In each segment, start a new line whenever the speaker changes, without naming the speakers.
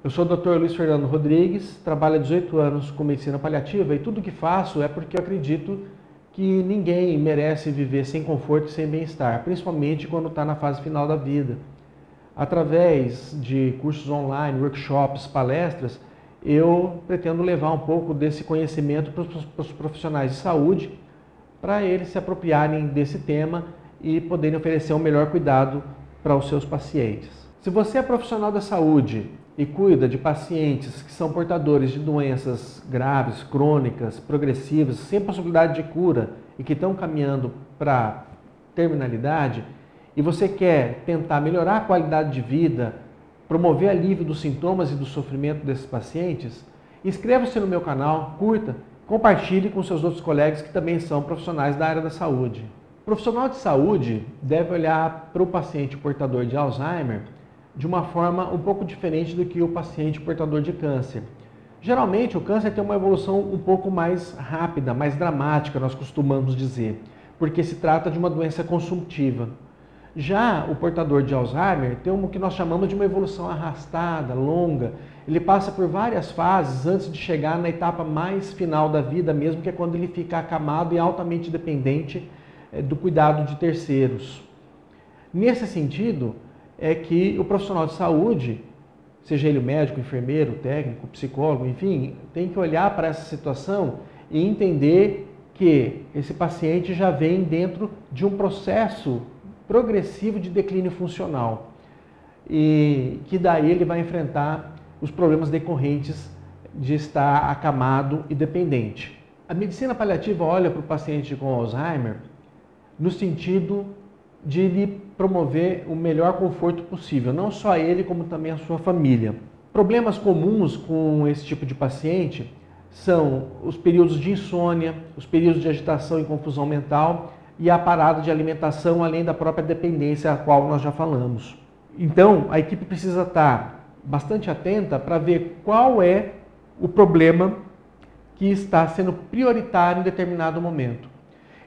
Eu sou o Dr. Luiz Fernando Rodrigues, trabalho há 18 anos com medicina paliativa e tudo que faço é porque eu acredito que ninguém merece viver sem conforto e sem bem-estar, principalmente quando está na fase final da vida. Através de cursos online, workshops, palestras, eu pretendo levar um pouco desse conhecimento para os profissionais de saúde, para eles se apropriarem desse tema e poderem oferecer um melhor cuidado para os seus pacientes. Se você é profissional da saúde e cuida de pacientes que são portadores de doenças graves, crônicas, progressivas, sem possibilidade de cura e que estão caminhando para terminalidade, e você quer tentar melhorar a qualidade de vida, promover alívio dos sintomas e do sofrimento desses pacientes, inscreva-se no meu canal, curta, compartilhe com seus outros colegas que também são profissionais da área da saúde. O profissional de saúde deve olhar para o paciente portador de Alzheimer de uma forma um pouco diferente do que o paciente portador de câncer. Geralmente o câncer tem uma evolução um pouco mais rápida, mais dramática, nós costumamos dizer, porque se trata de uma doença consumptiva. Já o portador de Alzheimer tem o que nós chamamos de uma evolução arrastada, longa. Ele passa por várias fases antes de chegar na etapa mais final da vida mesmo, que é quando ele fica acamado e altamente dependente do cuidado de terceiros. Nesse sentido, é que o profissional de saúde, seja ele o médico, enfermeiro, técnico, psicólogo, enfim, tem que olhar para essa situação e entender que esse paciente já vem dentro de um processo progressivo de declínio funcional e que daí ele vai enfrentar os problemas decorrentes de estar acamado e dependente. A medicina paliativa olha para o paciente com Alzheimer no sentido de lhe promover o melhor conforto possível, não só ele, como também a sua família. Problemas comuns com esse tipo de paciente são os períodos de insônia, os períodos de agitação e confusão mental e a parada de alimentação, além da própria dependência a qual nós já falamos. Então, a equipe precisa estar bastante atenta para ver qual é o problema que está sendo prioritário em determinado momento.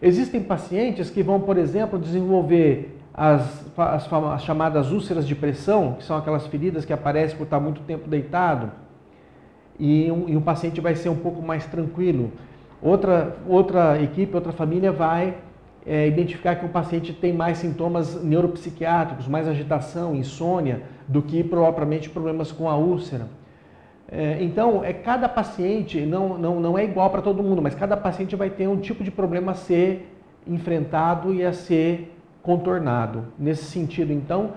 Existem pacientes que vão, por exemplo, desenvolver as chamadas úlceras de pressão, que são aquelas feridas que aparecem por estar muito tempo deitado, e o paciente vai ser um pouco mais tranquilo. Outra equipe, outra família vai identificar que o paciente tem mais sintomas neuropsiquiátricos, mais agitação, insônia, do que propriamente problemas com a úlcera. Então, cada paciente não é igual para todo mundo, mas cada paciente vai ter um tipo de problema a ser enfrentado e a ser contornado. Nesse sentido, então,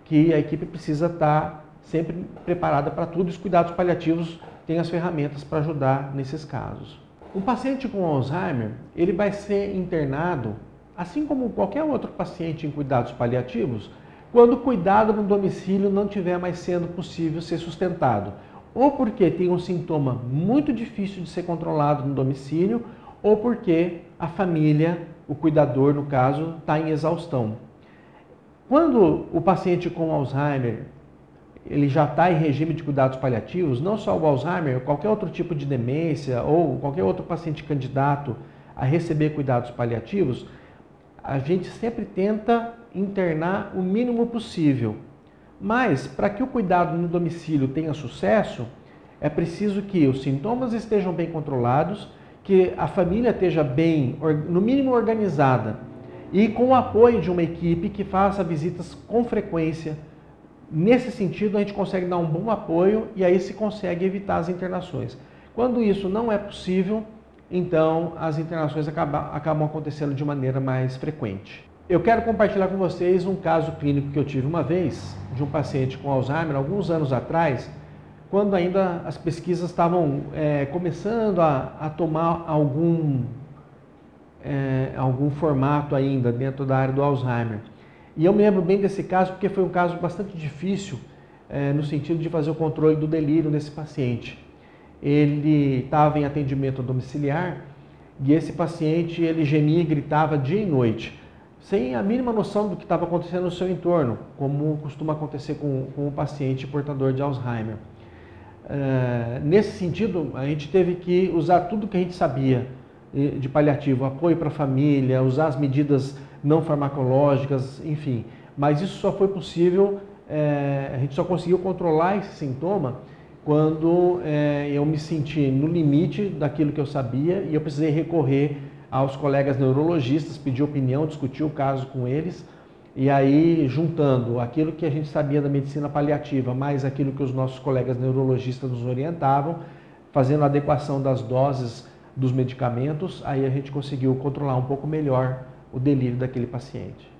que a equipe precisa estar sempre preparada para tudo e os cuidados paliativos têm as ferramentas para ajudar nesses casos. Um paciente com Alzheimer, ele vai ser internado, assim como qualquer outro paciente em cuidados paliativos, quando o cuidado no domicílio não estiver mais sendo possível ser sustentado. Ou porque tem um sintoma muito difícil de ser controlado no domicílio, ou porque a família, o cuidador no caso, está em exaustão. Quando o paciente com Alzheimer ele já está em regime de cuidados paliativos, não só o Alzheimer, qualquer outro tipo de demência ou qualquer outro paciente candidato a receber cuidados paliativos, a gente sempre tenta internar o mínimo possível. Mas, para que o cuidado no domicílio tenha sucesso, é preciso que os sintomas estejam bem controlados, que a família esteja bem, no mínimo organizada, e com o apoio de uma equipe que faça visitas com frequência. Nesse sentido, a gente consegue dar um bom apoio e aí se consegue evitar as internações. Quando isso não é possível, então as internações acabam acontecendo de maneira mais frequente. Eu quero compartilhar com vocês um caso clínico que eu tive uma vez, de um paciente com Alzheimer, alguns anos atrás, quando ainda as pesquisas estavam começando a tomar algum formato ainda dentro da área do Alzheimer. E eu me lembro bem desse caso porque foi um caso bastante difícil no sentido de fazer o controle do delírio nesse paciente. Ele estava em atendimento domiciliar e esse paciente ele gemia e gritava dia e noite, sem a mínima noção do que estava acontecendo no seu entorno, como costuma acontecer com o paciente portador de Alzheimer. Nesse sentido, a gente teve que usar tudo que a gente sabia de paliativo, apoio para a família, usar as medidas não farmacológicas, enfim. Mas isso só foi possível, a gente só conseguiu controlar esse sintoma quando eu me senti no limite daquilo que eu sabia e eu precisei recorrer aos colegas neurologistas, pedir opinião, discutir o caso com eles, e aí juntando aquilo que a gente sabia da medicina paliativa, mais aquilo que os nossos colegas neurologistas nos orientavam, fazendo a adequação das doses dos medicamentos, aí a gente conseguiu controlar um pouco melhor o delírio daquele paciente.